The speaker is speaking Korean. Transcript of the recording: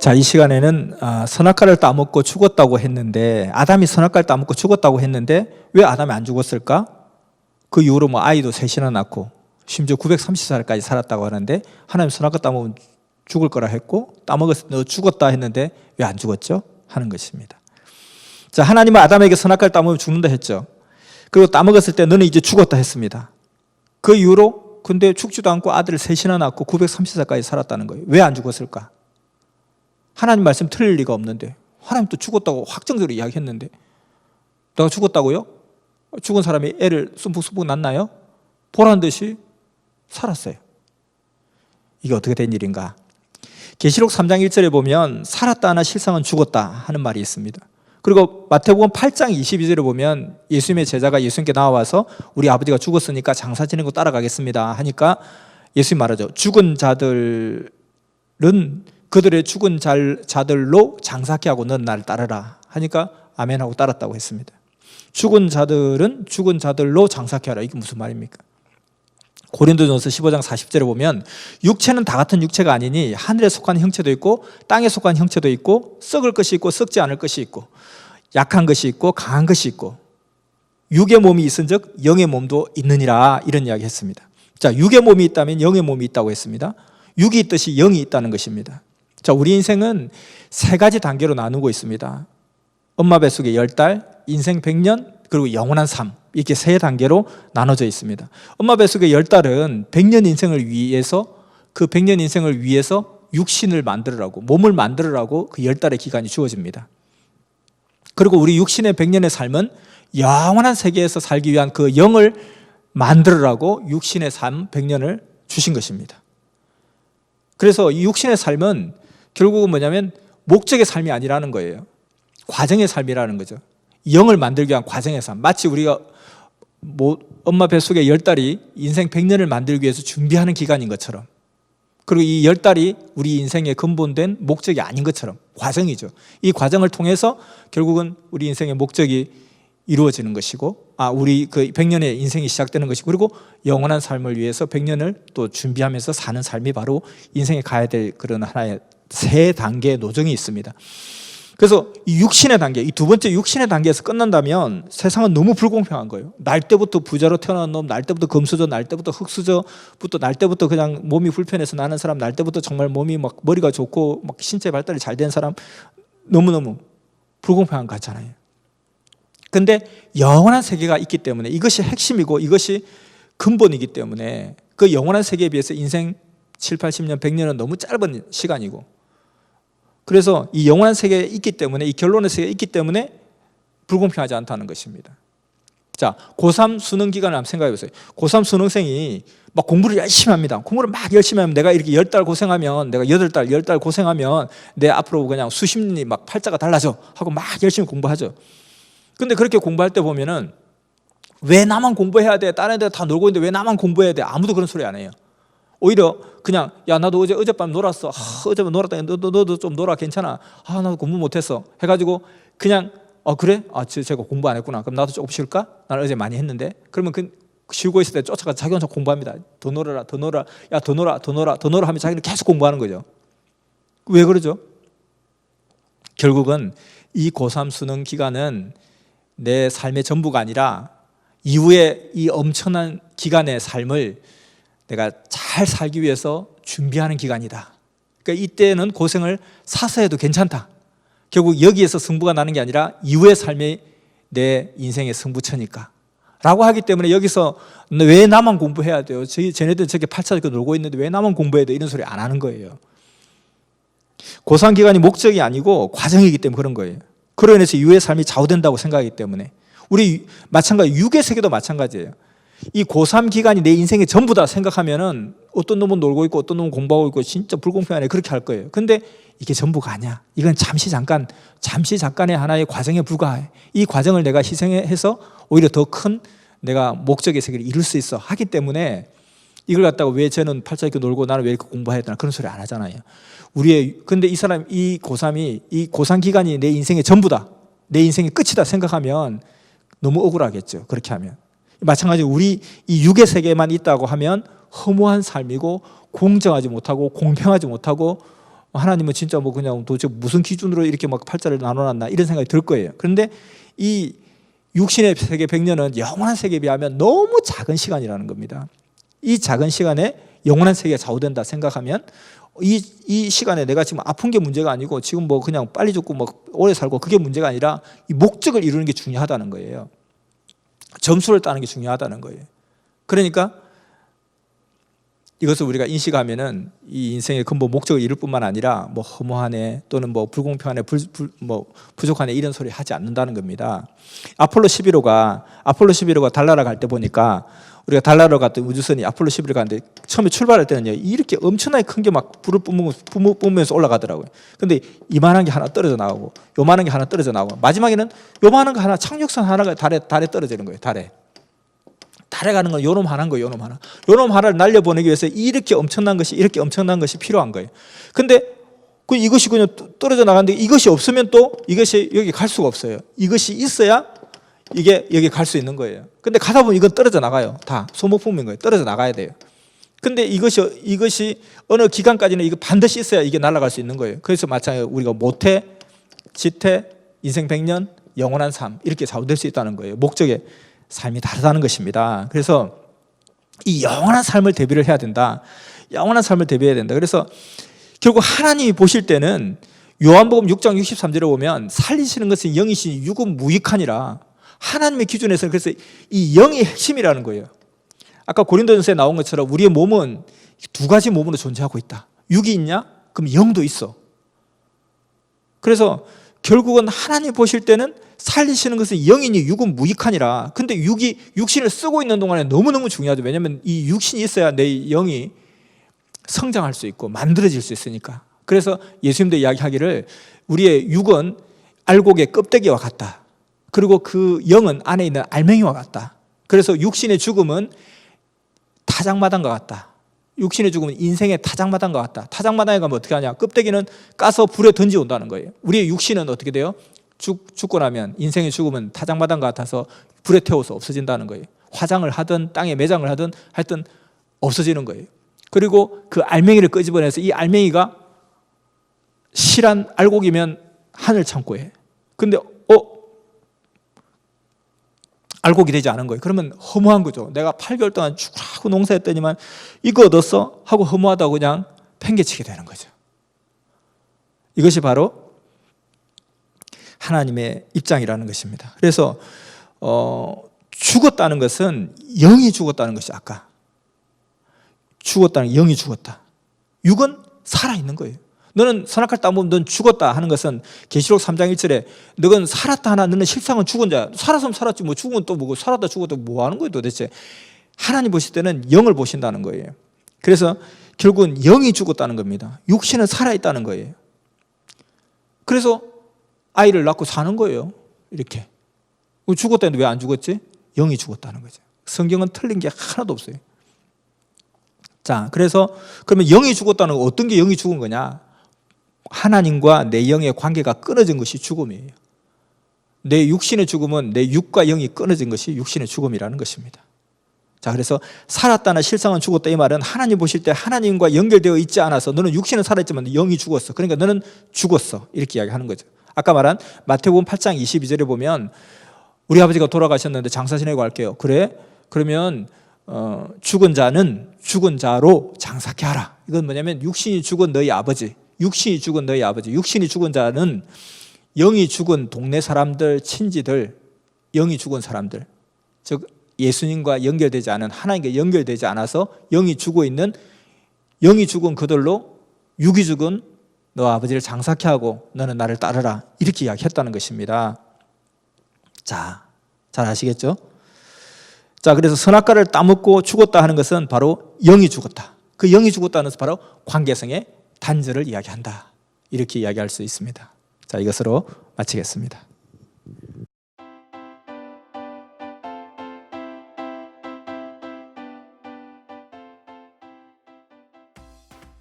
자, 이 시간에는 선악과를 따먹고 죽었다고 했는데, 아담이 선악과를 따먹고 죽었다고 했는데 왜 아담이 안 죽었을까? 그 이후로 뭐 아이도 셋이나 낳고 심지어 930살까지 살았다고 하는데, 하나님 선악과 따먹으면 죽을 거라 했고 따먹었을 때 너 죽었다 했는데 왜 안 죽었죠? 하는 것입니다. 자, 하나님은 아담에게 선악과를 따먹으면 죽는다 했죠. 그리고 따먹었을 때 너는 이제 죽었다 했습니다. 그 이후로 근데 죽지도 않고 아들을 셋이나 낳고 930살까지 살았다는 거예요. 왜 안 죽었을까? 하나님 말씀 틀릴 리가 없는데, 하나님 또 죽었다고 확정적으로 이야기했는데, 내가 죽었다고요? 죽은 사람이 애를 쏨푹쏨푹 낳나요? 보란 듯이 살았어요. 이게 어떻게 된 일인가? 계시록 3장 1절에 보면 살았다 하나 실상은 죽었다 하는 말이 있습니다. 그리고 마태복음 8장 22절에 보면 예수님의 제자가 예수님께 나와서 우리 아버지가 죽었으니까 장사 지내고 따라가겠습니다 하니까 예수님 말하죠. 죽은 자들은 그들의 죽은 자들로 장사케 하고 넌 나를 따르라 하니까 아멘 하고 따랐다고 했습니다. 죽은 자들은 죽은 자들로 장사케 하라. 이게 무슨 말입니까? 고린도전서 15장 40절에 보면 육체는 다 같은 육체가 아니니 하늘에 속한 형체도 있고 땅에 속한 형체도 있고 썩을 것이 있고 썩지 않을 것이 있고 약한 것이 있고 강한 것이 있고 육의 몸이 있은즉 영의 몸도 있느니라, 이런 이야기 했습니다. 자, 육의 몸이 있다면 영의 몸이 있다고 했습니다. 육이 있듯이 영이 있다는 것입니다. 자, 우리 인생은 세 가지 단계로 나누고 있습니다. 엄마 뱃속에 10달, 인생 100년, 그리고 영원한 삶, 이렇게 세 단계로 나눠져 있습니다. 엄마 뱃속에 10달은 100년 인생을 위해서, 그 100년 인생을 위해서 육신을 만들으라고, 몸을 만들으라고 그 10달의 기간이 주어집니다. 그리고 우리 육신의 100년의 삶은 영원한 세계에서 살기 위한 그 영을 만들으라고 육신의 삶 100년을 주신 것입니다. 그래서 이 육신의 삶은 결국은 뭐냐면 목적의 삶이 아니라는 거예요. 과정의 삶이라는 거죠. 영을 만들기 위한 과정의 삶. 마치 우리가 엄마 뱃속에 10달이 인생 100년을 만들기 위해서 준비하는 기간인 것처럼, 그리고 이 10달이 우리 인생의 근본된 목적이 아닌 것처럼 과정이죠. 이 과정을 통해서 결국은 우리 인생의 목적이 이루어지는 것이고, 우리 그 100년의 인생이 시작되는 것이고, 그리고 영원한 삶을 위해서 100년을 또 준비하면서 사는 삶이 바로 인생에 가야 될 그런 하나의 세 단계의 노정이 있습니다. 그래서 이 육신의 단계, 이 두 번째 육신의 단계에서 끝난다면 세상은 너무 불공평한 거예요. 날 때부터 부자로 태어난 놈, 날 때부터 금수저, 날 때부터 흙수저부터, 날 때부터 그냥 몸이 불편해서 나는 사람, 날 때부터 정말 몸이 막 머리가 좋고 막 신체 발달이 잘 된 사람, 너무너무 불공평한 것 같잖아요. 근데 영원한 세계가 있기 때문에, 이것이 핵심이고 이것이 근본이기 때문에, 그 영원한 세계에 비해서 인생 7, 80년, 100년은 너무 짧은 시간이고, 그래서 이 영원한 세계에 있기 때문에, 이 결론의 세계에 있기 때문에 불공평하지 않다는 것입니다. 자, 고3 수능 기간을 한번 생각해 보세요. 고3 수능생이 막 공부를 열심히 합니다. 공부를 막 열심히 하면, 내가 이렇게 10달 고생하면, 내가 8달, 10달 고생하면 내 앞으로 그냥 수십 년이 막 팔자가 달라져 하고 막 열심히 공부하죠. 근데 그렇게 공부할 때 보면은 왜 나만 공부해야 돼? 다른 애들 다 놀고 있는데 왜 나만 공부해야 돼? 아무도 그런 소리 안 해요. 오히려 그냥, 야, 나도 어젯밤 놀았어. 어젯밤 놀았다. 너도 좀 놀아. 괜찮아. 나도 공부 못했어. 해가지고 그냥, 그래? 제가 공부 안 했구나. 그럼 나도 조금 쉴까? 나는 어제 많이 했는데. 그러면 쉬고 있을 때 쫓아가서 자기 혼자 공부합니다. 더 놀아라, 더 놀아. 야, 더 놀아, 더 놀아, 더 놀아 하면 자기는 계속 공부하는 거죠. 왜 그러죠? 결국은 이 고3 수능 기간은 내 삶의 전부가 아니라 이후에 이 엄청난 기간의 삶을 내가 잘 살기 위해서 준비하는 기간이다. 그러니까 이때는 고생을 사서 해도 괜찮다. 결국 여기에서 승부가 나는 게 아니라 이후의 삶이 내 인생의 승부처니까 라고 하기 때문에, 여기서 왜 나만 공부해야 돼요? 쟤네들 저렇게 팔자 놀고 있는데 왜 나만 공부해야 돼? 이런 소리 안 하는 거예요. 고3 기간이 목적이 아니고 과정이기 때문에 그런 거예요. 그로 인해서 이후의 삶이 좌우된다고 생각하기 때문에. 우리 마찬가지, 육의 세계도 마찬가지예요. 이 고3 기간이 내 인생의 전부다 생각하면은 어떤 놈은 놀고 있고 어떤 놈은 공부하고 있고 진짜 불공평하네, 그렇게 할 거예요. 근데 이게 전부가 아니야. 이건 잠시 잠깐의 하나의 과정에 불과해. 이 과정을 내가 희생해서 오히려 더 큰 내가 목적의 세계를 이룰 수 있어 하기 때문에, 이걸 갖다가 왜 쟤는 팔자 이렇게 놀고 나는 왜 이렇게 공부해야 되나, 그런 소리 안 하잖아요. 근데 이 사람, 이 고3이, 이 고3 기간이 내 인생의 전부다, 내 인생의 끝이다 생각하면 너무 억울하겠죠. 그렇게 하면. 마찬가지로 우리 이 육의 세계만 있다고 하면 허무한 삶이고 공정하지 못하고 공평하지 못하고 하나님은 진짜 뭐 그냥 도대체 무슨 기준으로 이렇게 막 팔자를 나눠놨나 이런 생각이 들 거예요. 그런데 이 육신의 세계 100년은 영원한 세계에 비하면 너무 작은 시간이라는 겁니다. 이 작은 시간에 영원한 세계가 좌우된다 생각하면 이 시간에 내가 지금 아픈 게 문제가 아니고 지금 뭐 그냥 빨리 죽고 뭐 오래 살고 그게 문제가 아니라 이 목적을 이루는 게 중요하다는 거예요. 점수를 따는 게 중요하다는 거예요. 그러니까 이것을 우리가 인식하면은 이 인생의 근본 목적을 이룰 뿐만 아니라 뭐 허무하네 또는 뭐 불공평하네 뭐 부족하네 이런 소리 하지 않는다는 겁니다. 아폴로 11호가 달나라 갈 때 보니까 우리가 달나라 갔던 우주선이 아폴로 11호 갔는데 처음에 출발할 때는요 이렇게 엄청나게 큰 게 막 불을 뿜으면서 올라가더라고요. 근데 이만한 게 하나 떨어져 나오고 요만한 게 하나 떨어져 나오고 마지막에는 요만한 거 하나 착륙선 하나가 달에 떨어지는 거예요. 달에 가는 건 요놈 하나인 거예요. 요놈 하나를 날려보내기 위해서 이렇게 엄청난 것이 필요한 거예요. 근데 이것이 그냥 떨어져 나가는데 이것이 없으면 또 이것이 여기 갈 수가 없어요. 이것이 있어야 이게 여기 갈 수 있는 거예요. 근데 가다 보면 이건 떨어져 나가요. 다 소모품인 거예요. 떨어져 나가야 돼요. 근데 이것이 어느 기간까지는 이거 반드시 있어야 이게 날아갈 수 있는 거예요. 그래서 마찬가지로 우리가 모태, 지태, 인생 100년, 영원한 삶 이렇게 좌우될 수 있다는 거예요. 목적의 삶이 다르다는 것입니다. 그래서 이 영원한 삶을 대비를 해야 된다. 영원한 삶을 대비해야 된다. 그래서 결국 하나님이 보실 때는 요한복음 6장 63절에 보면 살리시는 것은 영이시니 육은 무익하니라. 하나님의 기준에서는 그래서 이 영이 핵심이라는 거예요. 아까 고린도전서에 나온 것처럼 우리의 몸은 두 가지 몸으로 존재하고 있다. 육이 있냐? 그럼 영도 있어. 그래서 결국은 하나님 보실 때는 살리시는 것은 영이니 육은 무익하니라. 근데 육신을 쓰고 있는 동안에 너무너무 중요하죠. 왜냐하면 이 육신이 있어야 내 영이 성장할 수 있고 만들어질 수 있으니까. 그래서 예수님도 이야기하기를 우리의 육은 알곡의 껍데기와 같다. 그리고 그 영은 안에 있는 알맹이와 같다. 그래서 육신의 죽음은 타작마당과 같다. 육신의 죽음은 인생의 타작마당과 같다. 타작마당에 가면 어떻게 하냐? 껍데기는 까서 불에 던지온다는 거예요. 우리의 육신은 어떻게 돼요? 죽고 나면 인생의 죽음은 타작마당 같아서 불에 태워서 없어진다는 거예요. 화장을 하든 땅에 매장을 하든 하여튼 없어지는 거예요. 그리고 그 알맹이를 끄집어내서 이 알맹이가 실한 알곡이면 하늘 창고에. 근데 알곡이 되지 않은 거예요. 그러면 허무한 거죠. 내가 8개월 동안 죽으라고 농사했더니만 이거 얻었어? 하고 허무하다고 그냥 팽개치게 되는 거죠. 이것이 바로 하나님의 입장이라는 것입니다. 그래서 죽었다는 것은 영이 죽었다는 것이 아까 죽었다는 영이 죽었다. 육은 살아있는 거예요. 너는 선악할 따먹으면 넌 죽었다 하는 것은 계시록 3장 1절에 너는 살았다 하나 너는 실상은 죽은 자야. 살았으면 살았지 뭐 죽으면 또 뭐고 살았다 죽었다 뭐 하는 거예요 도대체. 하나님 보실 때는 영을 보신다는 거예요. 그래서 결국은 영이 죽었다는 겁니다. 육신은 살아있다는 거예요. 그래서 아이를 낳고 사는 거예요. 이렇게 죽었다는데 왜 안 죽었지? 영이 죽었다는 거죠. 성경은 틀린 게 하나도 없어요. 자, 그래서 그러면 영이 죽었다는 건 어떤 게 영이 죽은 거냐? 하나님과 내 영의 관계가 끊어진 것이 죽음이에요. 내 육신의 죽음은 내 육과 영이 끊어진 것이 육신의 죽음이라는 것입니다. 자, 그래서 살았다나 실상은 죽었다 이 말은 하나님 보실 때 하나님과 연결되어 있지 않아서 너는 육신은 살아있지만 영이 죽었어. 그러니까 너는 죽었어. 이렇게 이야기하는 거죠. 아까 말한 마태복음 8장 22절에 보면 우리 아버지가 돌아가셨는데 장사 지내고 할게요. 그래? 그러면 죽은 자는 죽은 자로 장사케 하라. 이건 뭐냐면 육신이 죽은 너희 아버지, 육신이 죽은 너희 아버지, 육신이 죽은 자는 영이 죽은 동네 사람들, 친지들, 영이 죽은 사람들, 즉 예수님과 연결되지 않은, 하나님과 연결되지 않아서 영이 죽어 있는, 영이 죽은 그들로 육이 죽은 너 아버지를 장사케 하고 너는 나를 따르라, 이렇게 이야기했다는 것입니다. 자, 잘 아시겠죠? 자, 그래서 선악과를 따먹고 죽었다 하는 것은 바로 영이 죽었다. 그 영이 죽었다는 것은 바로 관계성의 단절을 이야기한다. 이렇게 이야기할 수 있습니다. 자, 이것으로 마치겠습니다.